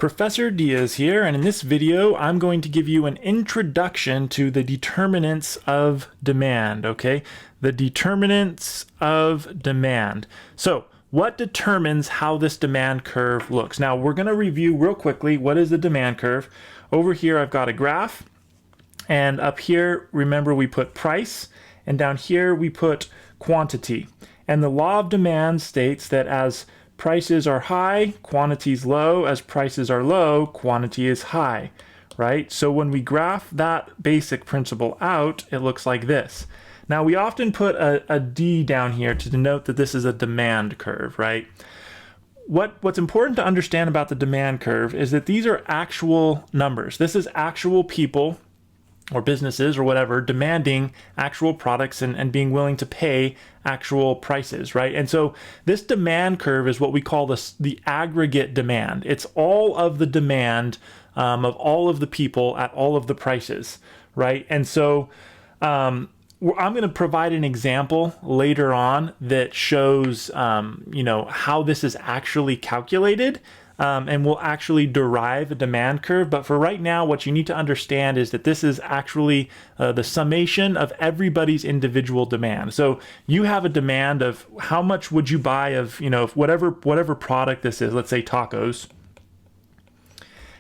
Professor Diaz here, and in this video I'm going to give you an introduction to the determinants of demand, okay? The determinants of demand. So, what determines how this demand curve looks? Now, we're going to review real quickly what is the demand curve. Over here I've got a graph, and up here, remember, we put price, and down here we put quantity. And the law of demand states that as prices are high, quantity is low. As prices are low, quantity is high, right? So when we graph that basic principle out, it looks like this. Now, we often put a D down here to denote that this is a demand curve, right? What's important to understand about the demand curve is that these are actual numbers. This is actual people or businesses or whatever demanding actual products and being willing to pay actual prices, right? And so this demand curve is what we call the aggregate demand. It's all of the demand of all of the people at all of the prices, right? And so I'm going to provide an example later on that shows how this is actually calculated. And we'll actually derive a demand curve. But for right now, what you need to understand is that this is actually the summation of everybody's individual demand. So you have a demand of how much would you buy of, whatever product this is, let's say tacos.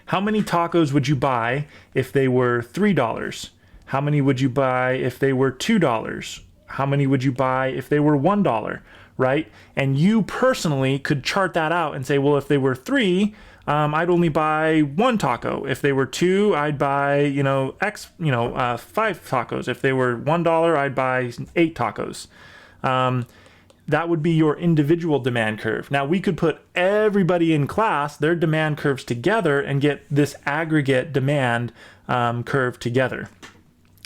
How many tacos would you buy if they were $3? How many would you buy if they were $2? How many would you buy if they were $1? Right? And you personally could chart that out and say, well, if they were 3, I'd only buy 1 taco. If they were 2, I'd buy, 5 tacos. If they were $1, I'd buy 8 tacos. That would be your individual demand curve. Now, we could put everybody in class, their demand curves together, and get this aggregate demand curve together.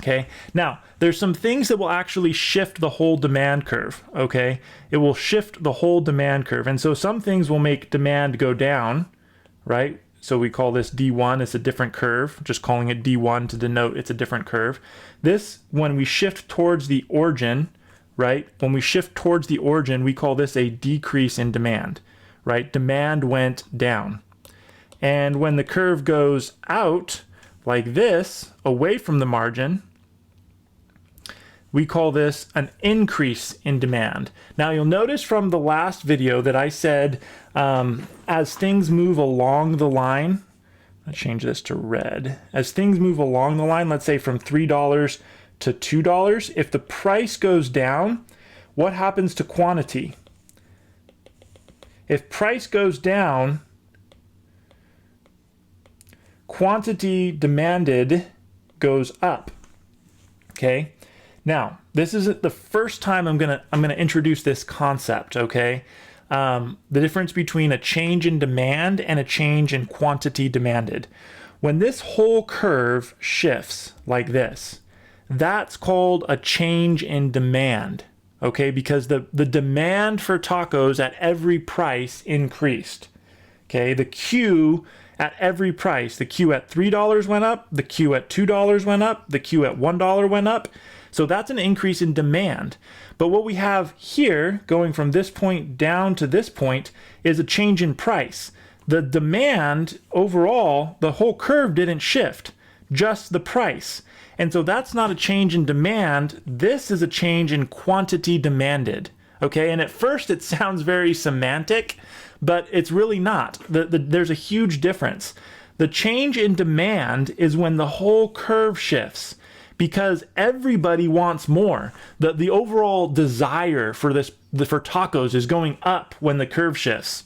Okay, now there's some things that will actually shift the whole demand curve. Okay, it will shift the whole demand curve, and so some things will make demand go down, right? So we call this D1. It's a different curve, just calling it D1 to denote it's a different curve. This, when we shift towards the origin, right? When we shift towards the origin, we call this a decrease in demand, right? Demand went down. And when the curve goes out like this, away from the margin, we call this an increase in demand. Now, you'll notice from the last video that I said as things move along the line, I'll change this to red. As things move along the line, let's say from $3 to $2, if the price goes down, what happens to quantity? If price goes down, quantity demanded goes up. Okay? Now, this isn't the first time I'm gonna introduce this concept, okay? The difference between a change in demand and a change in quantity demanded. When this whole curve shifts like this, that's called a change in demand, okay? Because the demand for tacos at every price increased, okay? The Q at every price, the Q at $3 went up, the Q at $2 went up, the Q at $1 went up. So that's an increase in demand. But what we have here, going from this point down to this point, is a change in price. The demand overall, the whole curve didn't shift, just the price. And so that's not a change in demand. This is a change in quantity demanded. Okay, and at first it sounds very semantic, but it's really not. There's a huge difference. The change in demand is when the whole curve shifts, because everybody wants more. The overall desire for tacos is going up when the curve shifts.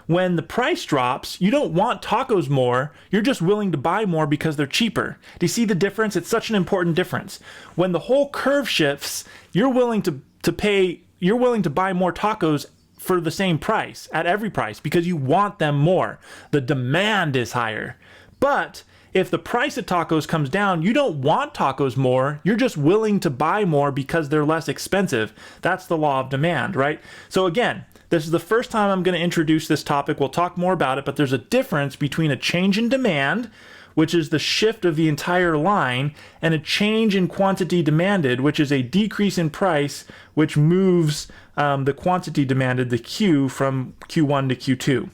When the price drops, you don't want tacos more, you're just willing to buy more because they're cheaper. Do you see the difference? It's such an important difference. When the whole curve shifts, you're willing to buy more tacos for the same price, at every price, because you want them more. The demand is higher. But if the price of tacos comes down, you don't want tacos more, you're just willing to buy more because they're less expensive. That's the law of demand, right? So again, this is the first time I'm going to introduce this topic. We'll talk more about it, but there's a difference between a change in demand, which is the shift of the entire line, and a change in quantity demanded, which is a decrease in price, which moves the quantity demanded, the Q, from Q1 to Q2.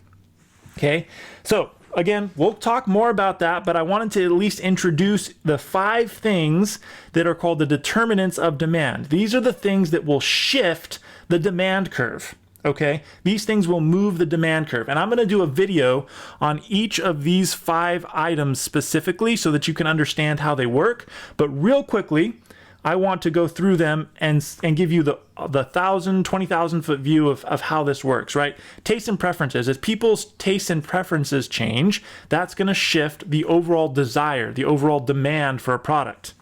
Okay, so again, we'll talk more about that, but I wanted to at least introduce the 5 things that are called the determinants of demand. These are the things that will shift the demand curve. Okay, these things will move the demand curve. And I'm going to do a video on each of these 5 items specifically so that you can understand how they work. But real quickly, I want to go through them and give you the 20,000 foot view of how this works, right? Tastes and preferences. As people's tastes and preferences change, that's going to shift the overall desire, the overall demand for a product.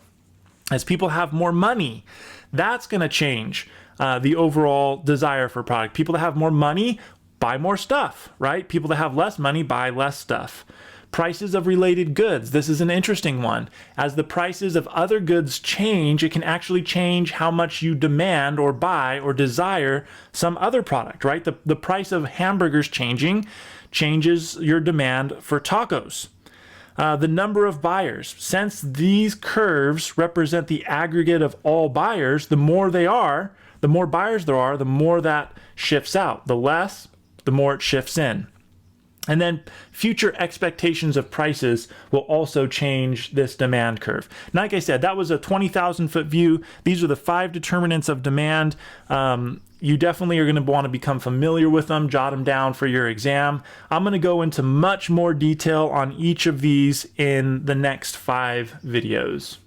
As people have more money, that's going to change the overall desire for a product. People that have more money buy more stuff, right? People that have less money buy less stuff. Prices of related goods. This is an interesting one. As the prices of other goods change, it can actually change how much you demand or buy or desire some other product, right? The price of hamburgers changes your demand for tacos. The number of buyers. Since these curves represent the aggregate of all buyers, the more buyers there are, the more that shifts out. The less, the more it shifts in. And then future expectations of prices will also change this demand curve. Like I said, that was a 20,000 foot view. These are the 5 determinants of demand. You definitely are going to want to become familiar with them, jot them down for your exam. I'm going to go into much more detail on each of these in the next 5 videos.